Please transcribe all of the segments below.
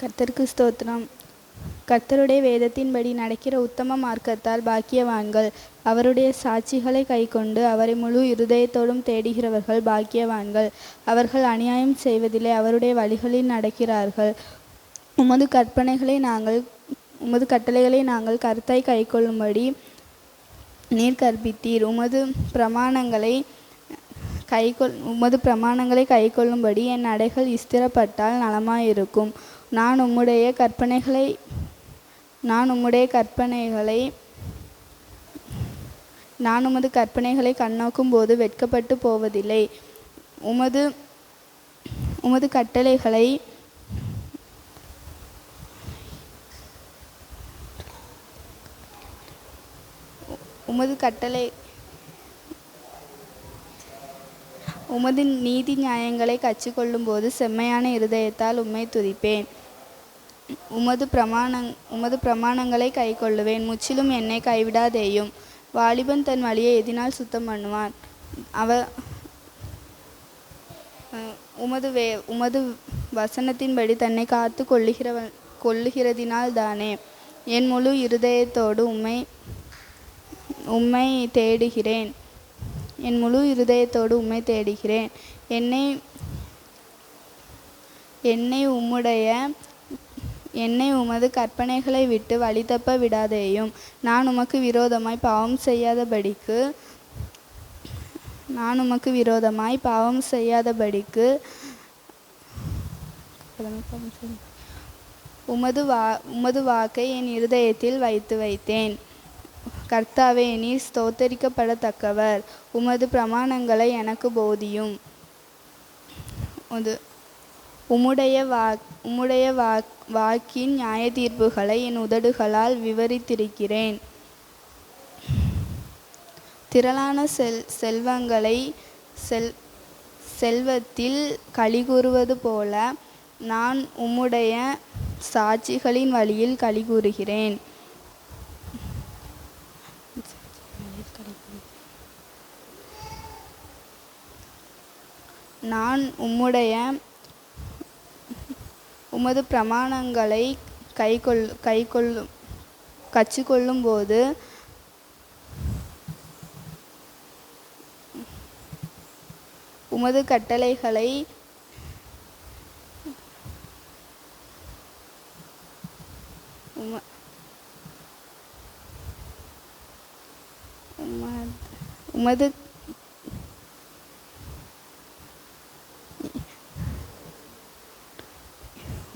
கர்த்தருக்கு ஸ்தோத்திரம். கர்த்தருடைய வேதத்தின்படி நடக்கிற உத்தம மார்க்கத்தால் பாக்கியவான்கள். அவருடைய சாட்சிகளை கைக்கொண்டு அவரை முழு இருதயத்தோடும் தேடுகிறவர்கள் பாக்கியவான்கள். அவர்கள் அநியாயம் செய்வதிலே அவருடைய வழிகளில் நடக்கிறார்கள். உமது கட்டளைகளை நாங்கள் கருத்தாய் கைக்கொள்ளும்படி நீர் கற்பித்தீர். உமது பிரமாணங்களை கைக்கொள்ளும்படி என் நடைகள் ஸ்திரப்பட்டால் நலமாயிருக்கும். நான் உமது கற்பனைகளை கண்ணோக்கும் போது வெட்கப்பட்டு போவதில்லை. உமது கட்டளைகளை உமது நீதி நியாயங்களை கற்றுக்கொள்ளும் போது செம்மையான இருதயத்தால் உம்மை துதிப்பேன். உமது பிரமாணங்களை கைக்கொள்ளுவேன். முற்றிலும் என்னை கைவிடாதேயும். வாலிபன் தன் வழியை எதினால் சுத்தம் பண்ணுவான்? உமது வசனத்தின்படி தன்னை காத்து கொள்ளுகிறதினால் தானே. என் முழு இருதயத்தோடு உம்மை தேடுகிறேன். என்னை உமது கற்பனைகளை விட்டு வழி தப்ப விடாதேயும். நான் உமக்கு விரோதமாய் பாவம் செய்யாதபடிக்கு உமது வாக்கை என் இருதயத்தில் வைத்தேன். கர்த்தாவே, நீர் ஸ்தோத்தரிக்கப்படத்தக்கவர். உமது பிரமாணங்களை எனக்கு போதியும். உம்முடைய வாக்கின் நியாய தீர்ப்புகளை என் உதடுகளால் விவரித்திருக்கிறேன். திரளான செல்வத்தில் களிகூறுவது போல நான் உம்முடைய சாட்சிகளின் வழியில் களிகூறுகிறேன். நான் உமது பிரமாணங்களை கற்றுக்கொள்ளும் போது உமது கட்டளைகளை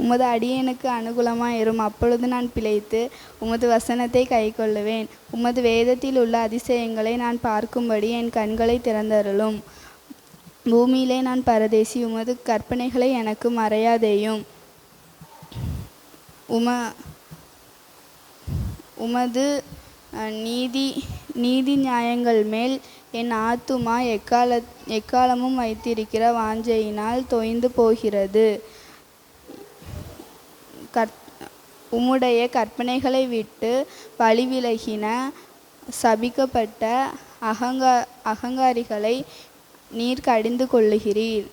உமது அடியேனுக்கு அனுகூலமாயிரும். அப்பொழுது நான் பிழைத்து உமது வசனத்தை கைக்கொள்ளுவேன். உமது வேதத்தில் உள்ள அதிசயங்களை நான் பார்க்கும்படி என் கண்களை திறந்தருளும். பூமியிலே நான் பரதேசி. உமது கற்பனைகளை எனக்கு மறையாதேயும். உமது நீதி நியாயங்கள் மேல் என் ஆத்துமா எக்காலமும் வைத்திருக்கிற வாஞ்சையினால் தோய்ந்து போகிறது. உம்முடைய கற்பனைகளை விட்டு வழிவிலகின சபிக்கப்பட்ட அகங்காரிகளை நீர் கடிந்து கொள்ளுகிறீர்.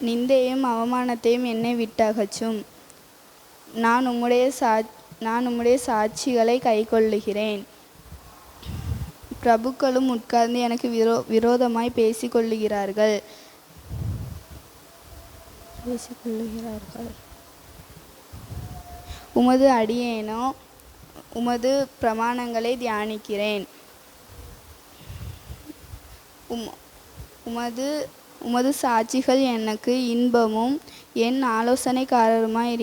நிந்தையும் அவமானத்தையும் என்னை விட்டகற்றும். நான் உம்முடைய சாட்சிகளை கைக்கொள்ளுகிறேன். பிரபுக்களும் உட்கார்ந்து எனக்கு விரோதமாய் பேசிக்கொள்ளுகிறார்கள். உமது அடியேனோ உமது பிரமாணங்களை தியானிக்கிறேன். உமது சாட்சிகள் எனக்கு இன்பமும் என் ஆலோசனைக்காரருமாய்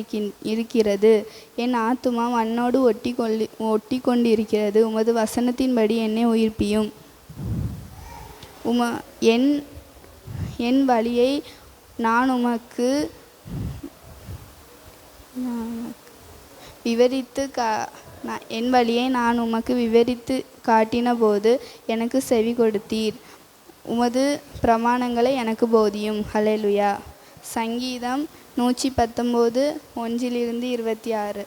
இருக்கிறது. என் ஆத்துமா மண்ணோடு ஒட்டி கொண்டிருக்கிறது. உமது வசனத்தின்படி என்னை உயிர்ப்பியும். என் வழியை நான் உமக்கு விவரித்து காட்டின போது எனக்கு செவி கொடுத்தீர். உமது பிரமாணங்களை எனக்கு போதியும். ஹல்லேலூயா. சங்கீதம் 119 1-26.